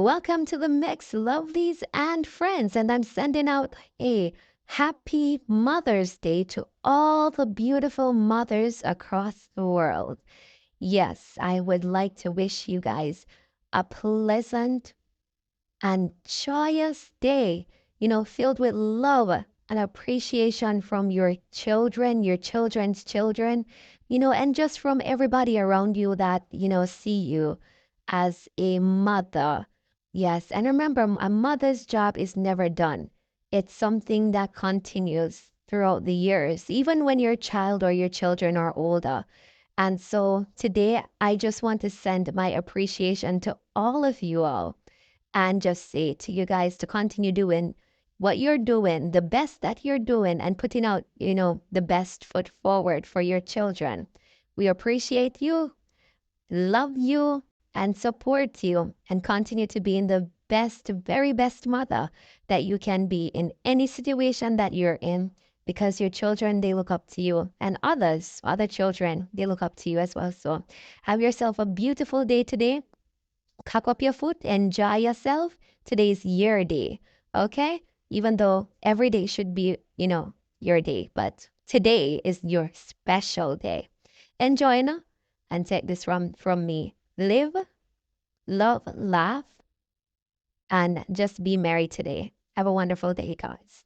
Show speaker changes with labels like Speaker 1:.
Speaker 1: Welcome to the mix, lovelies and friends. And I'm sending out a happy Mother's Day to all the beautiful mothers across the world. Yes, I would like to wish you guys a pleasant and joyous day, filled with love and appreciation from your children, your children's children, and just from everybody around you that, see you as a mother. Yes, and remember, a mother's job is never done. It's something that continues throughout the years, even when your child or your children are older. And so today, I just want to send my appreciation to all of you all and just say to you guys to continue doing what you're doing, the best that you're doing, and putting out, the best foot forward for your children. We appreciate you, love you, and support you, and continue to be in the best, very best mother that you can be in any situation that you're in. Because your children, they look up to you, and other children, they look up to you as well. So have yourself a beautiful day today. Cock up your foot, enjoy yourself. Today's your day, okay? Even though every day should be, your day, but today is your special day. Enjoy now and take this from me. Live, love, laugh, and just be merry today. Have a wonderful day, guys.